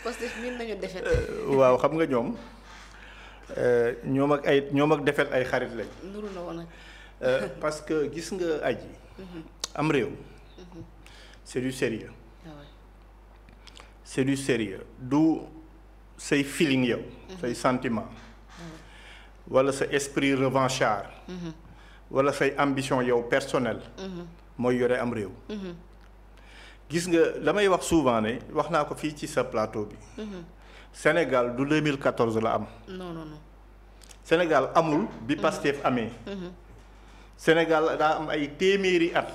parce que miin nañu defet. waaw xam nga ñoom ak defet ay xarit lañ. nuru na woon nag. parce que gis nga aji. am réew. c'est du sérieux. c'est du sérieux du say feeling yow. say sentiment. wala sa esprit revanchard. wala say ambition yow personnel. mooy yore am réew. gis nga damay wax souvent ne wax naa ko fii ci sa plateau bi. Sénégal du 2014 la am. non. Sénégal amul bi Pastef amee. Sénégal daa am ay téeméeri at.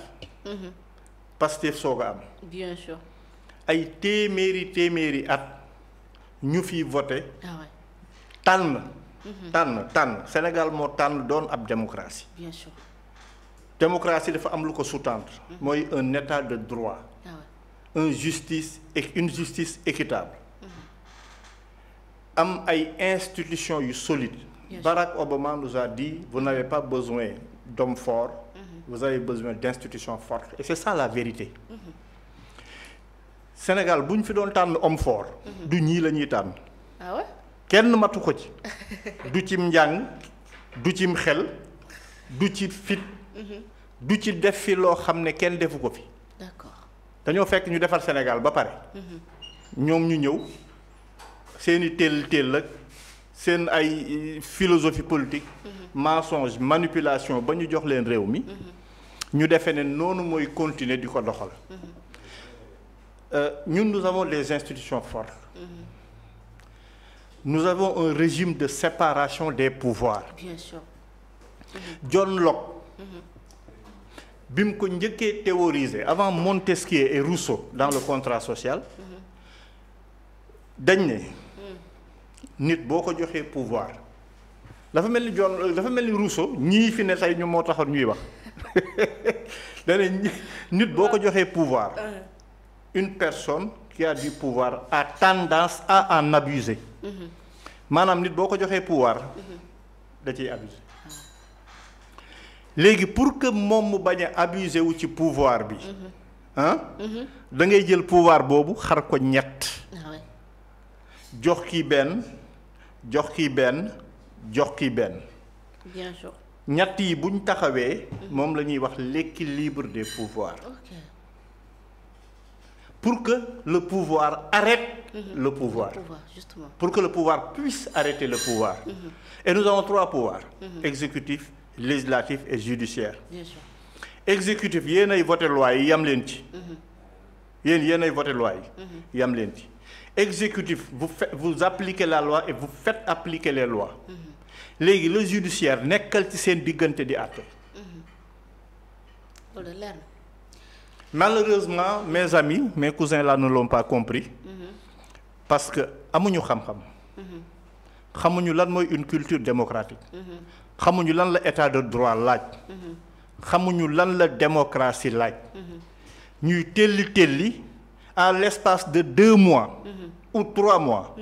Pastef soog a am. bien sûr. ay téeméeri at ñu fi voté. tànn Sénégal moo tànn doon ab démocratie. bien sûr. démocratie dafa am lu ko sous-tendre. mooy un état de droit. une justice équitable. am ay institutions yu solides. Barack Obama nous a dit vous n'avez pas besoin d'hommes forts. vous avez besoin d'institutions fortes et c'est ça la vérité. Sénégal bu ñu fi doon tànn homme fort. du ñii la ñuy tànn. kenn matu ko ci. du cim njàng du cim xel du ci fit. du ci def fi loo xam ne kenn defu ko fi. d'accord. dañoo fekk ñu defar Sénégal ba pare. ñoom ñu ñëw seeni teel ak seen ay philosophie politique. mensonge manipulation ba ñu jox leen réew mi. ñu defee ne noonu mooy continuer di ko doxal. ñun nous avons des institutions fortes. nous avons un régime de séparation des pouvoirs. bien sûr. John Locke. bi mu ko njëkkee théoriser avant Montesquieu et Rousseau dans le contrat social. dañ ne. nit boo ko joxee pouvoir. dafa mel ni Rousseau ñii fi ne tey ñu moo taxoon ñuy wax dañ ne nit boo ko joxee pouvoir. une personne qui a du pouvoir a tendance à en abuser. maanaam nit boo ko joxee pouvoir. da ciy abuser. léegi pour que moom mu bañ a abuser wu ci pouvoir bi. da ngay jël pouvoir boobu xar ko ñett. jox kii benn jox kii benn jox kii benn. bien sûr. ñett yi buñ taxawee. moom la ñuy wax l'équilibre des pouvoirs. pour que le pouvoir arrête. le pouvoir justement. pour que le pouvoir puisse arrêter le pouvoir. et nous avons 3 pouvoirs. exécutif législatif et judiciaire. bien sûr. exécutif yéen ay voté loi yi yam leen ci. yéen ay voté loi yi. yam leen ci. exécutif vous appliquez la loi et vous faites appliquer les lois. léegi le judiciaire nekkal ci seen diggante di àtte. loolu leer na. malheureusement mes amis mes cousins là ne l'ont pas compris. parce que amuñu xam-xam. xamuñu lan mooy une culture démocratique. xamuñu lan la état de droit laaj. xamuñu lan la démocratie laaj. ñuy telli à l'espace de 2 mois. ou 3 mois.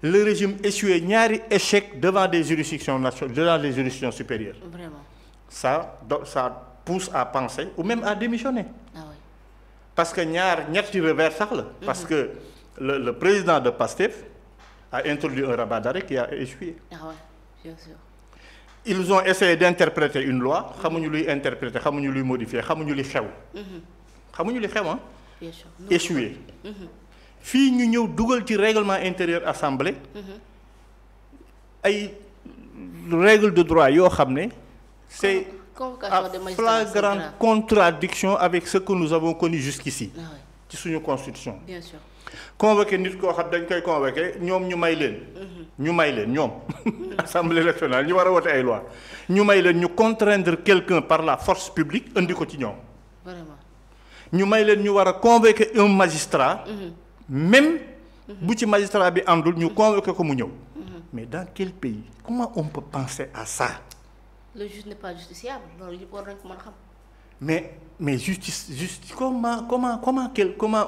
le régime échoué ñaari échec devant des juridictions nationales devant des juridictions supérieures. vraiment. ça pousse à penser ou même à démissionner. parce que ñetti revers sax la. parce que le président de Pastef a introduit un rabat d'arrêt qui a échoué. bien sûr. ils ont essayé d'interpréter une loi xamuñu luy interpréter xamuñu luy modifier xamuñu li xew. xamuñu li xew bien sûr. échoué. fii ñu ñëw dugal ci règlement intérieur assemblée. ay règles de droit yoo xam ne. c'est à flagrante contradiction avec ce que nous avons connu jusqu'ici. ci suñu constitution. bien sûr. convoqué nit koo xam dañ koy convoqué ñoom ñu may leen ñoom. assemblée nationale ñu war a wote ay loi ñu may leen ñu contraindre quelqu'un par la force publique indi ko ci ñoom. vraiment. ñu may leen ñu war a convoquer un magistrat. même bu ci magistrat bi àndul ñu convoquer ko mu ñëw. mais dans quel pays comment on peut penser à ça. le juge n'est pas justiciable loolu war nañ ko mën a xam. mais justice comment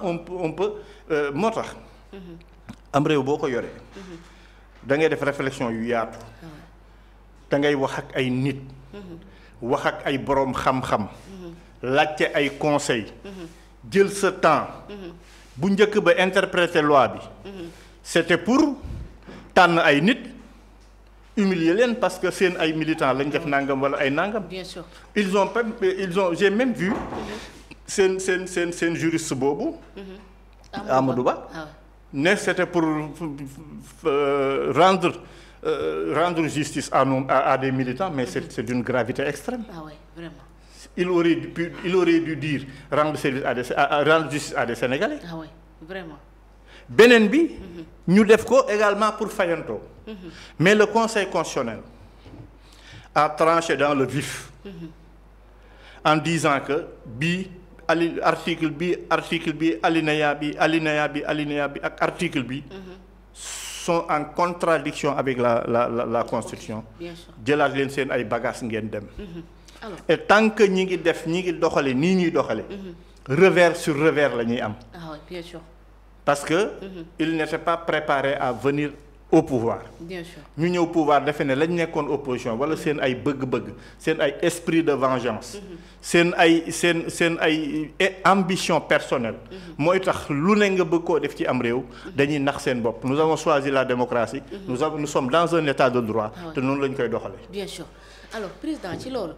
on peut moo tax. am réew boo ko yoree. da ngay def réflexion yu yaatu. da ngay wax ak ay nit. wax ak ay boroom xam-xam. laajte ay conseils. jël sa temps. bu njëkk ba interpréter loi bi. c'était pour tànn ay nit humilier leen parce que seen ay militants lañ def nangam wala ay nangam. bien sûr j'ai même vu seen juriste boobu. Amadou Ba. ne c'était pour rendre justice à des militants, mais c'est d'une gravité extrême. Ah ouais, vraiment. Il aurait dû dire rendre justice à des Sénégalais. Ah ouais, vraiment. Beneen bi ñu def ko également pour fayantoo. Mais le Conseil constitutionnel a tranché dans le vif en disant que article bi alinéa bi ak article bi sont en contradiction avec la Constitution. Bien sûr. jëlaat leen seen ay bagages ngeen dem. Alors. Et tant que ñi ngi doxale nii ñuy doxale revers sur revers la ñuy am. Ah oui, bien sûr. Parce que il n'était pas préparé à venir au pouvoir. Bien sûr. ñu ñëw pouvoir defe ne lañ nekkoon opposition wala seen ay bëgg-bëgg seen ay esprit de vengeance seen ay ambition personnelle mooy tax lu ne nga bëgg koo def ci am réew dañuy nax seen bopp. Nous avons choisi la démocratie. Nous sommes dans un état de droit. te noonu lañ koy doxale. Bien sûr. Alors président ci loolu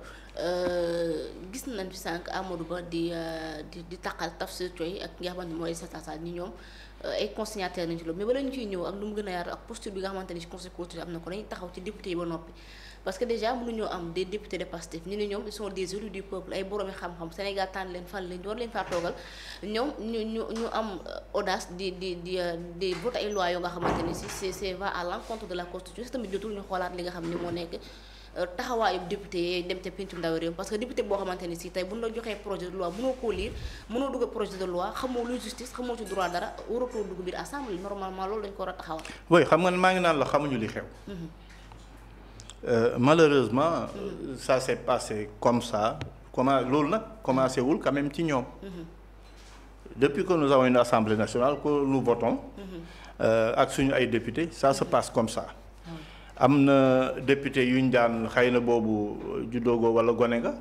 gis nañ fi sànq Amadou Ba di taqal Tafsir Thioye ak nga xamante ni mooy Sall ni ñoom ay consignataires nañ ci loolu mais bala ñu ciy ñëw ak lu mu gën a yaatu ak posture bi nga xamante ni ci conseil constitutionnel am na ko dañuy taxaw ci député yi ba noppi parce que déjà mënuñoo am des députés de Pastef ñu ne ñoom ils sont des élus du peuple ay boroomi xam-xam Sénégal tànn leen fal leen war leen faa toogal ñoom ñu am audace di voter ay lois yoo nga xamante ni si c'est va à l'encontre de la constitution si tamit jotul ñu xoolaat li nga xam ni moo nekk taxawaayu député yi dem ca pencum ndaw réew parce que député boo xamante ni si tey bu ñu la joxee projet de loi mënoo koo lire mënoo dugg projet de loi xamoo luy justice xamoo ci droit dara waratoo dugg biir assemblée normalement loolu dañ ko war a taxawal. oui xam nga maa ngi naan la xamuñu li xew. Malheureusement. Ça s'est passé comme ça loolu nag commencé wul quand même ci ñoom. Depuis que nous avons une assemblée nationale que nous votons. ak suñu ay députés ça se passe comme ça. am na député yu ñu daan xëy na boobu juddóogoo wala gone nga.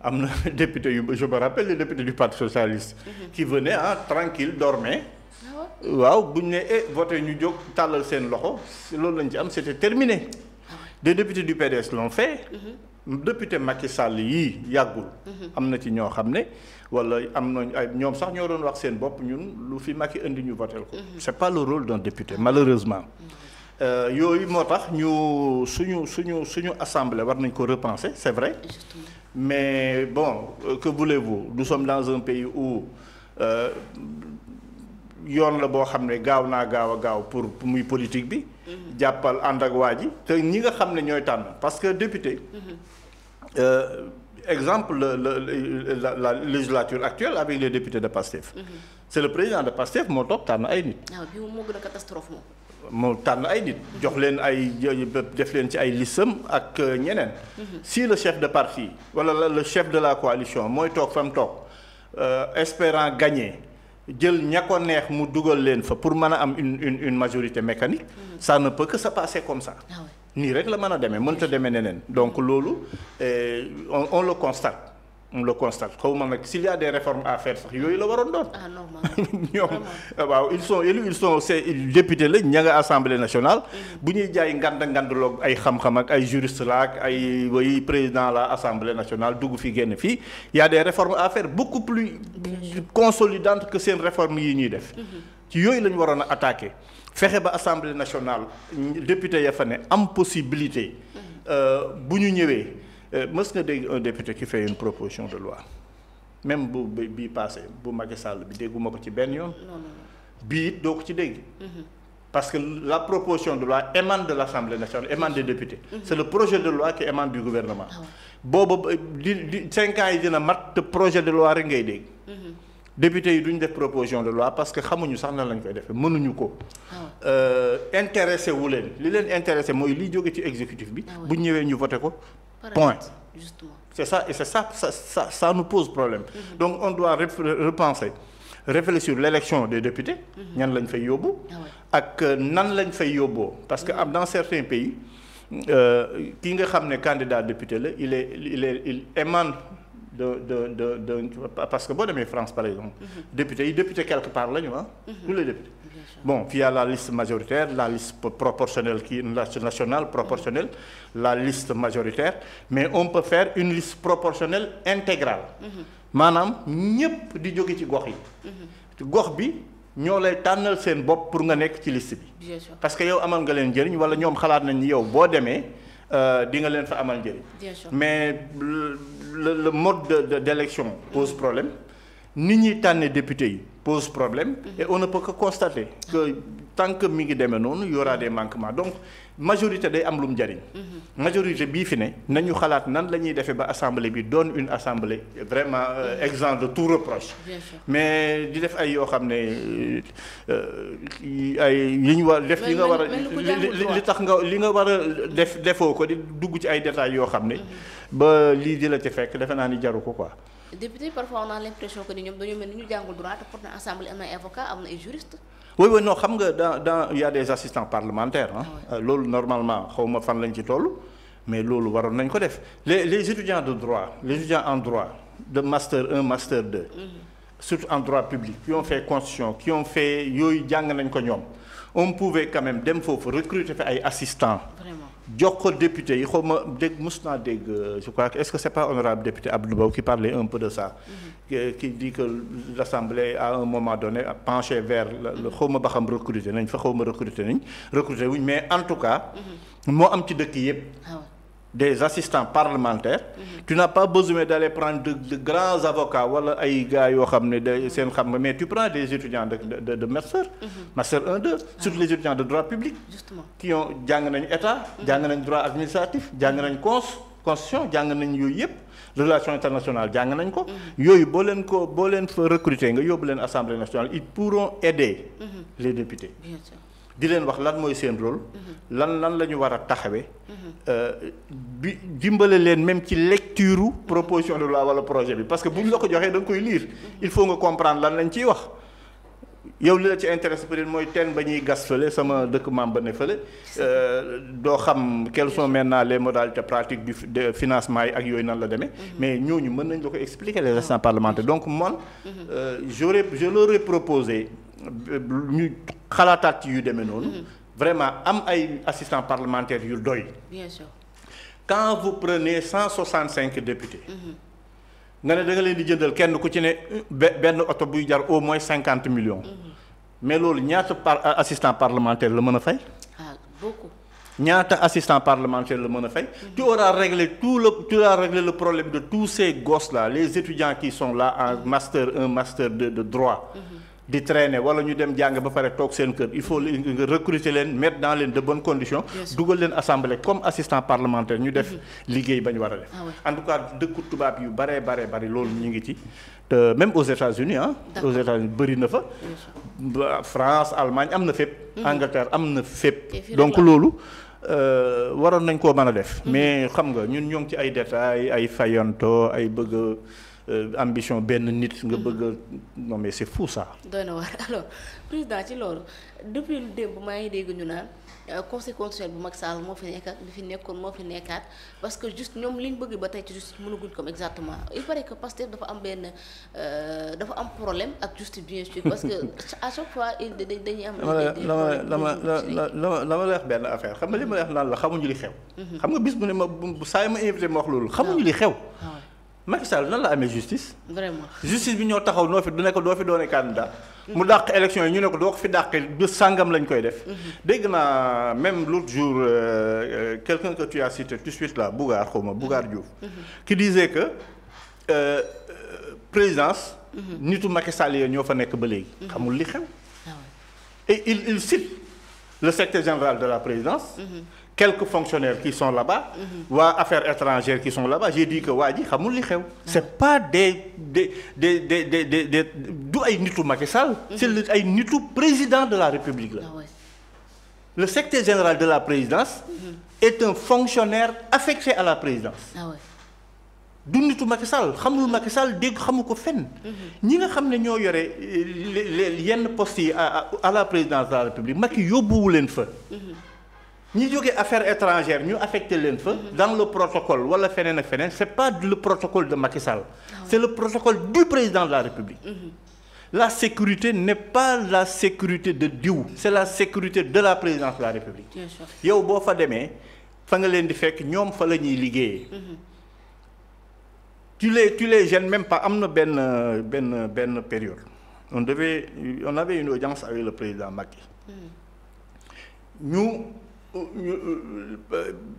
am na député yu je me rappelle les députés du parti socialiste. qui venaient tranquille dormaient. waaw bu ñu nee voté ñu jóg tàllal seen loxo loolu lañ ci am c'était terminé. Des députés du PDS l'ont fait. Député Macky Sall yii yàggul. am na ci ñoo xam ne wala am nañ ay ñoom sax ñoo doon wax seen bopp ñun lu fi Macky indi ñu voté ko. C'est pas le rôle d'un député malheureusement. Yooyu moo tax ñu suñu assemblée war nañ ko repenser c'est vrai. Mais bon que voulez-vous nous sommes dans un pays où yoon la boo xam ne gaaw naa gaaw pour muy politique bi. jàppal ànd ak waa ji te ñi nga xam ne ñooy tànn parce que député. Exemple la législature actuelle avec les députés de Pastef. C'est le président de Pastef moo toog tànn ay nit. waaw bii moo gën a catastrophe moom. moo tànn ay nit jox leen ay def leen ci ay listam ak ñeneen. Si le chef de parti wala le chef de la coalition mooy toog fa mu toog espérant gagner jël ña ko neex mu dugal leen fa pour mën a am une majorité mécanique. Ça ne peut que se passer comme ça. nii rek la mën a demee mënta demee neneen donc loolu on le constate xaw ma nag s'il y a des réformes à faire sax yooyu la waroon doon. Ah normal. ñoom waaw ils sont élus c'est député la ña nga assemblée nationale. bu ñuy jaay ngandloog ay xam-xam ak ay juriste la ak ay way président la assemblée nationale dugg fi génn fii y a des réformes à faire beaucoup plus consolidantes que seen réformes yi ñuy def. ci yooyu la ñu waroon a attaquer. fexe ba assemblée nationale député ya fa ne am possibilité bu ñu ñëwee mës nga dégg un député qui fait une proposition de loi même bii passé bu Macky Sall bi dégguma ko ci benn yoon. bii it doo ko ci dégg. parce que la proposition de loi émane de l'assemblée nationale émane des députés. C'est le projet de loi qui émane du gouvernement. booba di 5 ans yi dina mat te projet de loi rek ngay dégg. député yi duñ def proposition de loi parce que xamuñu sax nan lañ koy defee mënuñu ko. intéressé wu leen li leen intéressé mooy liy jóge ci exécutif bi. bu ñu ñëwee ñu voté ko. point. Justement. C'est ça et c'est ça nous pose problème. Donc on doit repenser réfléchir sur l'élection des députés. ñan lañ fay yóbbu. ak nan lañ fay yóbboo parce que dans certains pays ki nga xam ne candidat député la il émane parce que boo demee France par exemple. député quelque part la ñu tous les députés. Bon, puis il y a la liste majoritaire, la liste proportionnelle qui est nationale, proportionnelle, la liste majoritaire, mais on peut faire une liste proportionnelle intégrale. maanaam ñépp di jóge ci gox yi. gox bi ñoo lay tànnal seen bopp pour nga nekk ci liste bi. parce que yow amal nga leen njëriñ wala ñoom xalaat nañ ni yow boo demee di nga leen fa amal njëriñ. mais le mode d'élection pose problème. nit ñi tànne député yi pose problème. et on ne peut que constater que tant que mi ngi demee noonu y aura des manquements donc majorité day am lu mu jariñ. majorité bii fi ne nañu xalaat nan la ñuy defee ba assemblée bi doon une assemblée vraiment exempte de tout reproche. mais di def ay yoo xam ne ay yi ñu war def li nga war a li tax nga li nga war a defoo ko di dugg ci ay détails yoo xam ne ba lii di la ci fekk defe naa ni jaru ko quoi. député parfois on a l'impression que ni ñoom dañoo mel ni ñu jàngul droit te pourtant assemblée am na ay avocats am na ay juristes. oui non xam nga dans il y a des assistants parlementaires loolu normalement xaw ma fan lañ ci toll mais loolu waroon nañ ko def les étudiants de droit les étudiants en droit de master 1 master 2. surtout en droit public qui ont fait constitution qui ont fait yooyu jàng nañ ko ñoom on pouvait quand même dem foofu recruter fa ay assistants. jox ko député yi xaw ma dégg mos naa dégg je crois que est-ce que c'est pas honorable député Abdou Mbow qui parlait un peu de ça. qui dit que l'Assemblée à un moment donné a penché vers le xaw ma ba xam recruter nañ fa xaw ma recruter wuñ mais en tout cas. moo am ci dëkk yépp. des assistants parlementaires. Tu n'as pas besoin d'aller prendre de grands avocats wala ay gars yoo xam ne de seen xam nga mais tu prends des étudiants de master. master 1 2 surtout les étudiants de droit public. Justement. Qui ont jàng nañ état. jàng nañ droit administratif jàng nañ constitution jàng nañ yooyu yëpp. relations internationales jàng nañ ko. yooyu boo leen fa recruter nga yóbbu leen assemblée nationale ils pourront aider. les députés. Bien sûr. di leen wax lan mooy seen rôle. lan la ñu war a taxawee. bi dimbale leen même ci lecture proposition de loi wala projet bi parce que bu ñu la ko joxee da nga koy lire il faut nga comprendre lan lañ ciy wax. yow li la ci intéresse peut-être mooy teen ba ñuy gas fële sama dëkk maam ba ne fële doo xam quelles sont maintenant les modalités pratiques de financement yi ak yooyu nan la demee. mais ñooñu mën nañ la ko expliquer les assistants parlementaires donc man. je leur ai proposé ñu xalaataat ci yu demee noonu. vraiment am ay assistants parlementaires yu doy. Bien sûr. Quand vous prenez 165 députés. nga ne da nga leen di jëndal kenn ku ci ne benn oto buy jar au moins 50 millions. mais loolu ñaata assistant parlementaire la mën a fay. beaucoup. ñaata assistant parlementaire la mën a fay. tu auras réglé le problème de tous ces gosses là les étudiants qui sont là en master 1 master 2 de droit. di traîner wala ñu dem jàng ba pare toog seen kër il faut nga recruter leen mettre dans leen de bonnes conditions. dugal leen assemblée comme assistant parlementaire ñu def liggéey ba ñu war a def. en tout cas dëkku tubaab yu bari loolu ñu ngi ci te même aux États-Unis aux États-Unis bëri na fa. France Allemagne am na fépp. Angleterre am na fépp. donc loolu waroon nañ koo mën a def. mais xam nga ñun ñoo ngi ci ay détails ay fayanto ay bëgg ambition benn nit nga bëgg non mais c'est fou ça. doy na waar alors président ci loolu depuis démb maa ngi dégg ñu naan conseil constitutionnel bu Macky Sall moo fi nekk ak li fi nekkoon moo fi nekkaat parce que juste ñoom li ñu bëgg ba tey ci justice mënaguñ comme exactement il paraît que Pastef dafa am benn dafa am problème ak justice bien sûr parce que à chaque fois dañuy am. la ma lay wax benn affaire xam nga li ma lay wax naan la xamuñu li xew. xam nga bis bu ne ma bu saa yi ma invité ma wax loolu xamuñu li xew. Macky Sall nan la amee justice. vraiment justice bi ñoo taxaw noo fi du ne ko doo fi doone candidat. mu dàq élection yi ñu ne ko doo ko fi dàqee bés sàngam lañ koy def. dégg naa même l'autre jour quelqu'un que tu as cité tout de suite là Bougar Diouf. qui disait que présidence. nitu Macky Sall yi ñoo fa nekk ba léegi. xamul li xew. et il cite le secrétaire général de la présidence. quelques fonctionnaires qui sont là-bas. waa affaires étrangères qui sont là-bas j'ai dit que waa ji xamul li xew. c'est pas des du ay nitu Macky Sall. c'est ay nitu président de la République la. le secrétaire général de la présidence. est un fonctionnaire affecté à la présidence. du nitu Macky Sall xamul Macky Sall dégg xamu ko fenn. ñi nga xam ne ñoo yore yenn postes yi à la présidence de la République Macky yóbbuwu leen fa. ñi jógee affaires étrangères ñu affecté leen fa. dans le protocole wala feneen ak feneen c'est pas le protocole de Macky Sall. C'est le protocole du président de la République. La sécurité n'est pas la sécurité de diw, c'est la sécurité de la présidence de la République. Bien sûr. yow boo fa demee fa nga leen di fekk ñoom fa la ñuy liggéeyee. tu les gênes même pas. Am na benn période on avait une audience avec le président Macky. ñu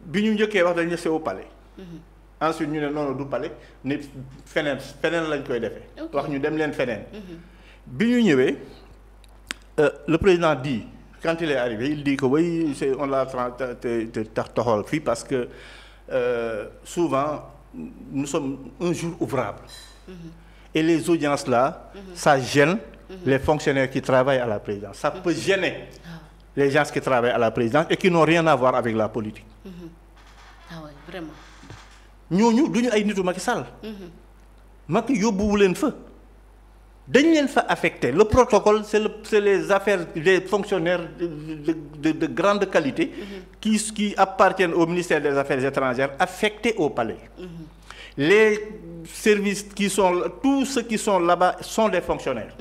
bi ñu njëkkee wax dañu c'est au palais. Ensuite ñu ne noonu du palais ni feneen lañ koy defee. wax ñu dem leen feneen. bi ñu ñëwee le président dit quand il est arrivé il dit que oui on l'a taxawal fii parce que souvent nous sommes un jour ouvrable. Et les audiences là ça gêne les fonctionnaires qui travaillent à la présidence. Ça peut gêner les gens qui travaillent à la présidence et qui n'ont rien à voir avec la politique. Ah ouais, vraiment. ñooñu du ñu ay nitu Macky Sall. Macky yóbbuwu leen fa. dañ leen fa affecté le protocole c'est les affaires des fonctionnaires de grande qualité. qui appartiennent au ministère des Affaires étrangères affectés au palais. Les services tous ceux qui sont là-bas sont des fonctionnaires.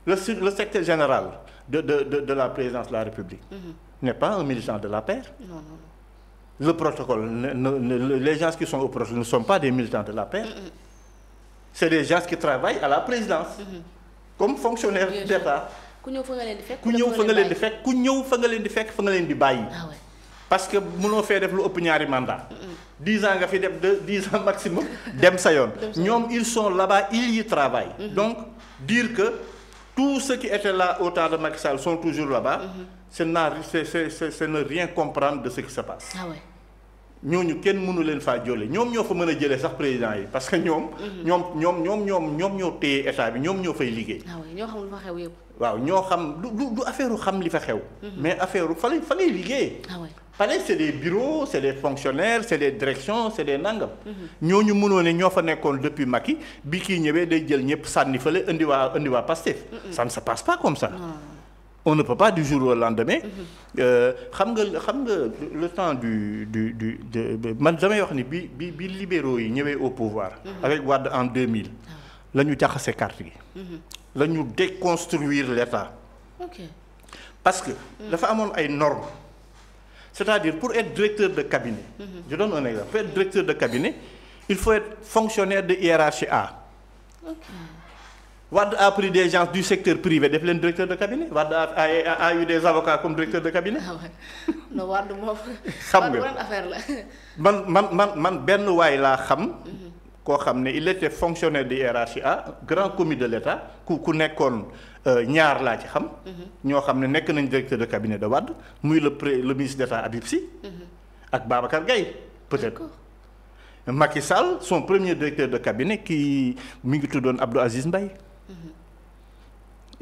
Le secrétaire général de la présidence de la République n'est pas un militant de l'APR. Non. Le protocole les gens qui sont au protocole ne sont pas des militants de l'APR. C'est des gens qui travaillent à la présidence. Comme fonctionnaires d'État. ku ñëw fa nga leen di fekk. ku ñëw fa nga leen di fekk ku ñëw fa nga leen di fekk fa nga leen di bàyyi. parce que mënoo fee def lu ëpp ñaari mandat 10 ans nga fi def 10 ans maximum dem sa yoon. ñoom ils sont là-bas ils y travaillent. Donc dire que tous ceux qui étaient là au temps de Macky Sall sont toujours là-bas. c'est ne rien comprendre de ce qui se passe. ñooñu kenn mënu leen faa jëlee ñoom ñoo fa mën a jëlee sax président yi parce que ñoom ñoo téye état bi ñoom ñoo fay liggéey. ñoo xam lu fa xew yëpp. waaw ñoo xam du affaire xam li fa xew. mais affaire fa ngay liggéey. palais c'est des bureaux c'est des fonctionnaires c'est des directions c'est des nangam. ñooñu mënoo ne ñoo fa nekkoon depuis Macky bi kii ñëwee day jël ñëpp sànni fële indi waa Pastef. Ça ne se passe pas comme ça. On ne peut pas du jour au lendemain. xam nga le temps man damay wax ni bi libéraux yi ñëwee au pouvoir. avec Wade en 2000. la ñu jaxase carte gi. la ñu déconstruire l'État. Parce que dafa amoon ay normes. C'est-à-dire pour être directeur de cabinet. Je donne un exemple. Pour être directeur de cabinet il faut être fonctionnaire de hiérarchie A. Wade a pris des gens du secteur privé def leen directeur de cabinet Wade a eu des avocats comme directeur de cabinet. non Wade moom. xam nga affaire la. man benn waay laa xam. koo xam ne il était fonctionnaire de hiérarchie A grand commis de l'État ku nekkoon ñaar laa ci xam. ñoo xam ne nekk nañ directeur de cabinet de Wade muy le ministre d'État Habib Sy. ak Babacar Gaye peut-être. Macky Sall son premier directeur de cabinet qui mi ngi tuddoon Abdou Aziz Mbaye.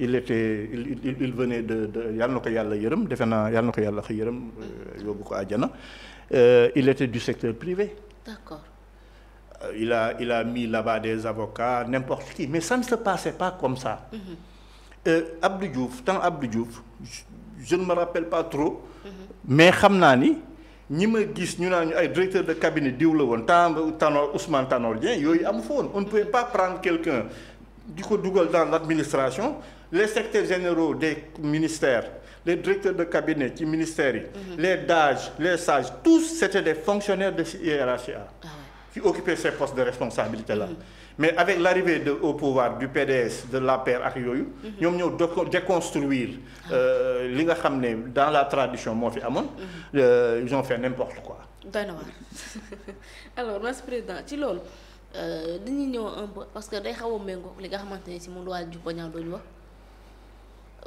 il venait de yàlla na ko yàlla yërëm defe naa yàlla na ko yàlla yërëm yóbbu ko àjjana il était du secteur privé. D'accord. Il a mis là-bas des avocats n'importe qui mais ça ne se passait pas comme ça. Abdou Diouf je ne me rappelle pas trop. mais xam naa ni ñi ma gis ñu naan ñu ay directeur de cabinet diw la woon Ousmane Tanor Dieng yooyu amu fa woon on ne pouvait pas prendre quelqu'un di ko dugal dans l'administration. Les secrétaires généraux des ministères les directeurs de cabinet ci ministères yi. les DAGE les sages tous c'était des fonctionnaires de hiérarchie A. qui occupaient ces postes de responsabilité là. mais avec l'arrivée au pouvoir du PDS de l'APR ak yooyu. ñoom ñoo déconstruire li nga xam ne dans la tradition moo fi amoon. ils ont fait n'importe quoi. doy na waar alors monsieur président ci loolu dañuy ñëw un peu parce que day xaw a méngoo li nga xamante ne si moom la Diouf Bodiang doon wax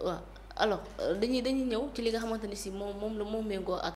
waaw alors dañuy ñëw ci li nga xamante ne si moom méngoo ak.